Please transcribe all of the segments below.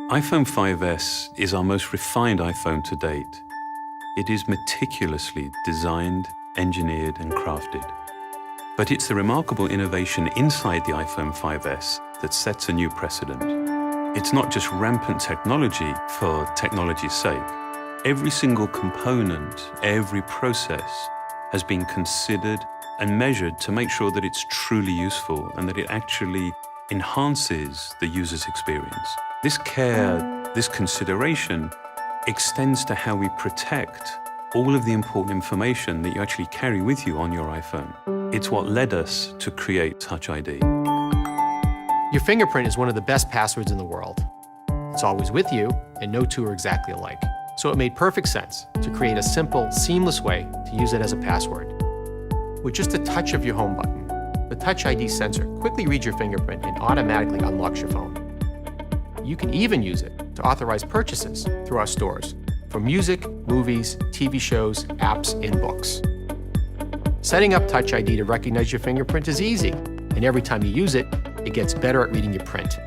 iPhone 5s is our most refined iPhone to date. It is meticulously designed, engineered, and crafted. But it's the remarkable innovation inside the iPhone 5s that sets a new precedent. It's not just rampant technology for technology's sake. Every single component, every process has been considered and measured to make sure that it's truly useful and that it actually enhances the user's experience. This care, this consideration extends to how we protect all of the important information that you actually carry with you on your iPhone. It's what led us to create Touch ID. Your fingerprint is one of the best passwords in the world. It's always with you, and no two are exactly alike. So it made perfect sense to create a simple, seamless way to use it as a password. With just a touch of your home button, the Touch ID sensor quickly reads your fingerprint and automatically unlocks your phone. You can even use it to authorize purchases through our stores for music, movies, TV shows, apps, and books. Setting up Touch ID to recognize your fingerprint is easy, and every time you use it, it gets better at reading your print.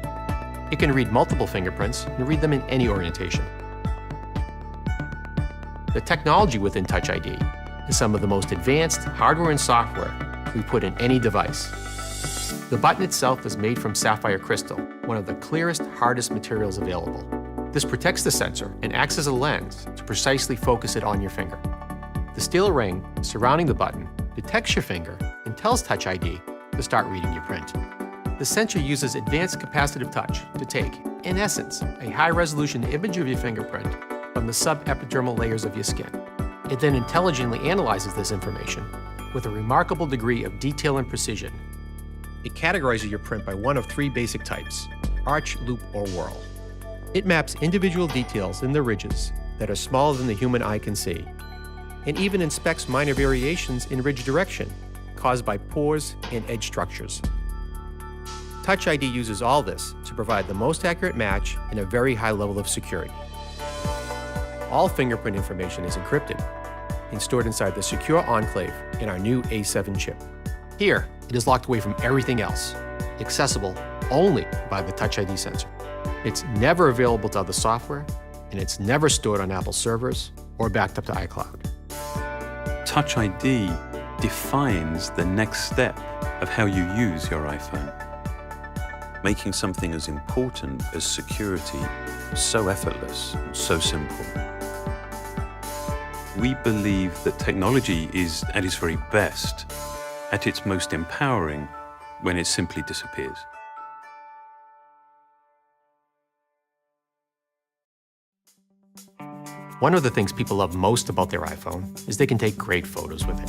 It can read multiple fingerprints and read them in any orientation. The technology within Touch ID is some of the most advanced hardware and software we put in any device. The button itself is made from sapphire crystal, one of the clearest, hardest materials available. This protects the sensor and acts as a lens to precisely focus it on your finger. The steel ring surrounding the button detects your finger and tells Touch ID to start reading your print. The sensor uses advanced capacitive touch to take, in essence, a high-resolution image of your fingerprint from the subepidermal layers of your skin. It then intelligently analyzes this information with a remarkable degree of detail and precision. It categorizes your print by one of three basic types: arch, loop, or whorl. It maps individual details in the ridges that are smaller than the human eye can see, and even inspects minor variations in ridge direction caused by pores and edge structures. Touch ID uses all this to provide the most accurate match and a very high level of security. All fingerprint information is encrypted and stored inside the secure enclave in our new A7 chip. Here, it is locked away from everything else, accessible only by the Touch ID sensor. It's never available to other software, and it's never stored on Apple servers or backed up to iCloud. Touch ID defines the next step of how you use your iPhone, making something as important as security so effortless and so simple. We believe that technology is at its very best, at its most empowering, when it simply disappears. One of the things people love most about their iPhone is they can take great photos with it.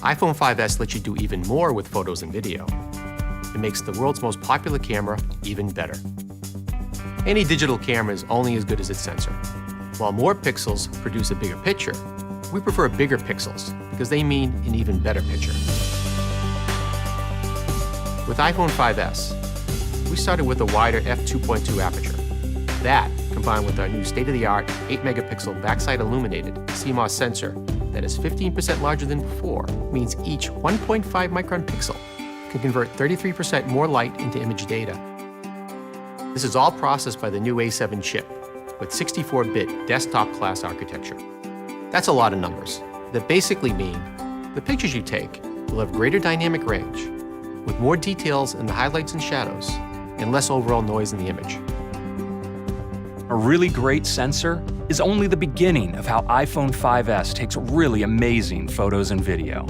iPhone 5s lets you do even more with photos and video. It makes the world's most popular camera even better. Any digital camera is only as good as its sensor. While more pixels produce a bigger picture, we prefer bigger pixels because they mean an even better picture. With iPhone 5s, we started with a wider f2.2 aperture. That, combined with our new state-of-the-art 8-megapixel backside illuminated CMOS sensor that is 15% larger than before, means each 1.5 micron pixel can convert 33% more light into image data. This is all processed by the new A7 chip with 64-bit desktop-class architecture. That's a lot of numbers that basically mean the pictures you take will have greater dynamic range, with more details in the highlights and shadows, and less overall noise in the image. A really great sensor is only the beginning of how iPhone 5s takes really amazing photos and video.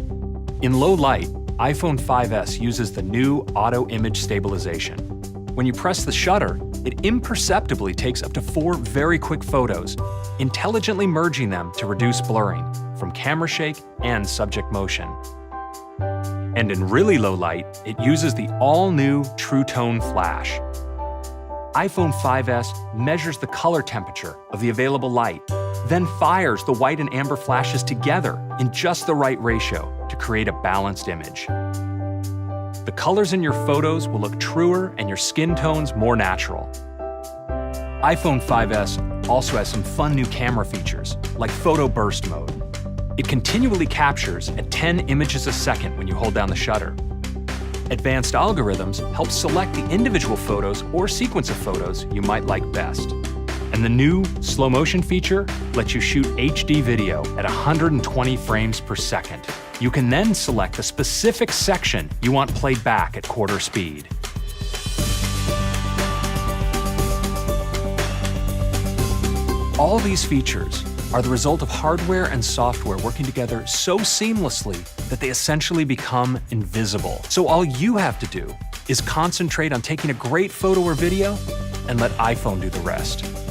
In low light, iPhone 5s uses the new auto image stabilization. When you press the shutter, it imperceptibly takes up to 4 very quick photos, intelligently merging them to reduce blurring from camera shake and subject motion. And in really low light, it uses the all-new True Tone Flash. iPhone 5s measures the color temperature of the available light, then fires the white and amber flashes together in just the right ratio to create a balanced image. The colors in your photos will look truer and your skin tones more natural. iPhone 5s also has some fun new camera features, like photo burst mode. It continually captures at 10 images a second when you hold down the shutter. Advanced algorithms help select the individual photos or sequence of photos you might like best. And the new slow motion feature lets you shoot HD video at 120 frames per second. You can then select the specific section you want played back at quarter speed. All these features are the result of hardware and software working together so seamlessly that they essentially become invisible. So all you have to do is concentrate on taking a great photo or video and let iPhone do the rest.